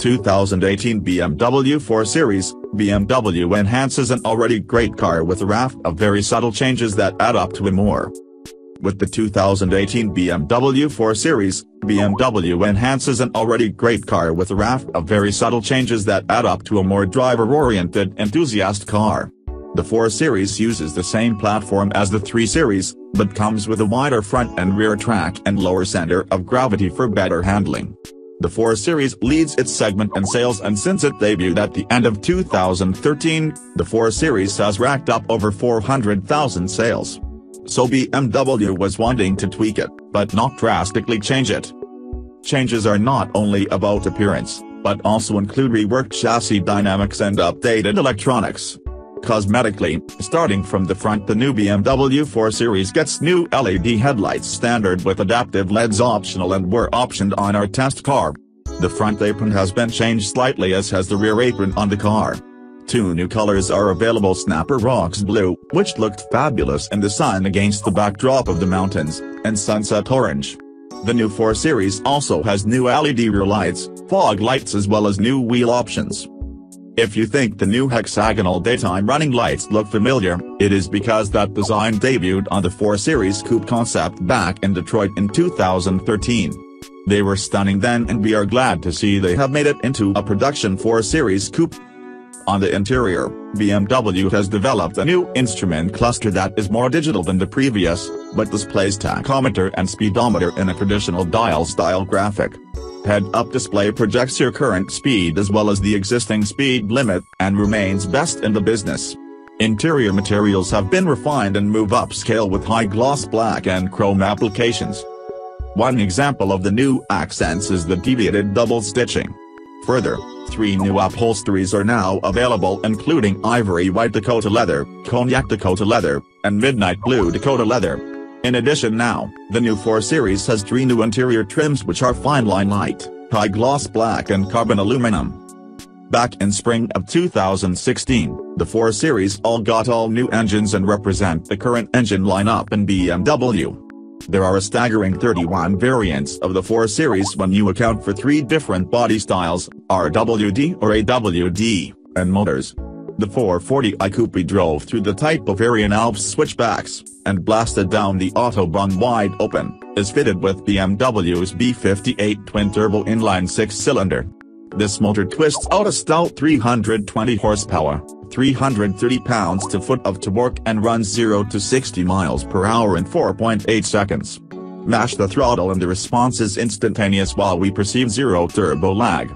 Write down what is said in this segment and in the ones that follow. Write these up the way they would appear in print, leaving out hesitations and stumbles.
2018 BMW 4 Series, BMW enhances an already great car with a raft of very subtle changes that add up to more. With the 2018 BMW 4 Series, BMW enhances an already great car with a raft of very subtle changes that add up to a more driver-oriented enthusiast car. The 4 Series uses the same platform as the 3 Series, but comes with a wider front and rear track and lower center of gravity for better handling. The 4 Series leads its segment in sales, and since it debuted at the end of 2013, the 4 Series has racked up over 400,000 sales. So BMW was wanting to tweak it, but not drastically change it. Changes are not only about appearance, but also include reworked chassis dynamics and updated electronics. Cosmetically, starting from the front, the new BMW 4 Series gets new LED headlights standard with adaptive LEDs optional and were optioned on our test car. The front apron has been changed slightly, as has the rear apron on the car. 2 new colors are available: Snapper Rocks Blue, which looked fabulous in the sun against the backdrop of the mountains, and Sunset Orange. The new 4 Series also has new LED rear lights, fog lights, as well as new wheel options. If you think the new hexagonal daytime running lights look familiar, it is because that design debuted on the 4 Series Coupe concept back in Detroit in 2013. They were stunning then, and we are glad to see they have made it into a production 4 Series Coupe. On the interior, BMW has developed a new instrument cluster that is more digital than the previous, but displays tachometer and speedometer in a traditional dial-style graphic. Head-up display projects your current speed as well as the existing speed limit, and remains best in the business. Interior materials have been refined and move upscale with high-gloss black and chrome applications. One example of the new accents is the deviated double stitching. Further, 3 new upholsteries are now available, including ivory white Dakota leather, cognac Dakota leather, and midnight blue Dakota leather. In addition, now, the new 4 Series has 3 new interior trims, which are fine line light, high gloss black and carbon aluminum. Back in spring of 2016, the 4 Series all got all new engines and represent the current engine lineup in BMW. There are a staggering 31 variants of the 4 Series when you account for 3 different body styles, RWD or AWD, and motors. The 440i Coupe drove through the Type Bavarian Alps switchbacks, and blasted down the Autobahn wide open, is fitted with BMW's B58 twin-turbo inline 6-cylinder. This motor twists out a stout 320 horsepower, 330 pounds-to-foot of torque, and runs 0 to 60 miles per hour in 4.8 seconds. Mash the throttle and the response is instantaneous, while we perceive zero turbo lag.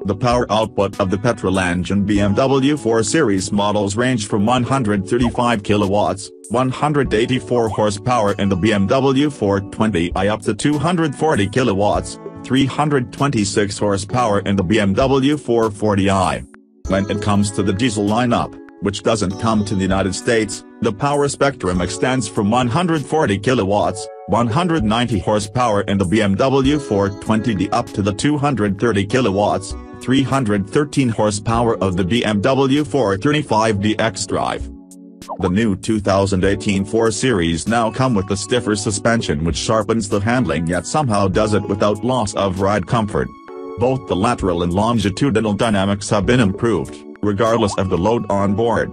The power output of the petrol engine BMW 4 Series models range from 135 kilowatts, 184 horsepower in the BMW 420i up to 240 kilowatts, 326 horsepower in the BMW 440i. When it comes to the diesel lineup, which doesn't come to the United States, the power spectrum extends from 140 kilowatts, 190 horsepower in the BMW 420d up to the 230 kilowatts, 313 horsepower of the BMW 435d X-Drive. The new 2018 4 Series now come with a stiffer suspension, which sharpens the handling yet somehow does it without loss of ride comfort. Both the lateral and longitudinal dynamics have been improved, regardless of the load on board.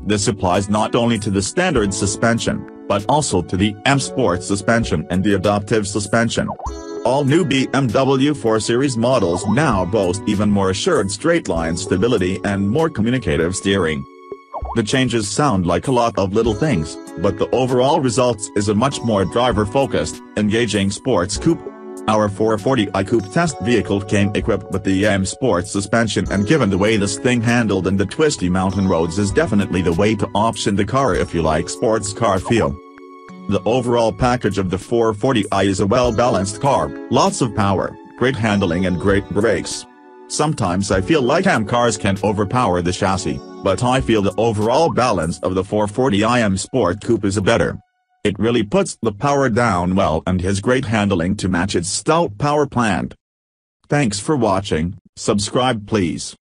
This applies not only to the standard suspension, but also to the M Sport suspension and the adaptive suspension. All new BMW 4 Series models now boast even more assured straight-line stability and more communicative steering. The changes sound like a lot of little things, but the overall results is a much more driver-focused, engaging sports coupe. Our 440i Coupe test vehicle came equipped with the M Sport suspension, and given the way this thing handled in the twisty mountain roads, is definitely the way to option the car if you like sports car feel. The overall package of the 440i is a well-balanced car, lots of power, great handling and great brakes. Sometimes I feel like M cars can overpower the chassis, but I feel the overall balance of the 440i M Sport Coupe is better. It really puts the power down well and has great handling to match its stout power plant. Thanks for watching, subscribe please.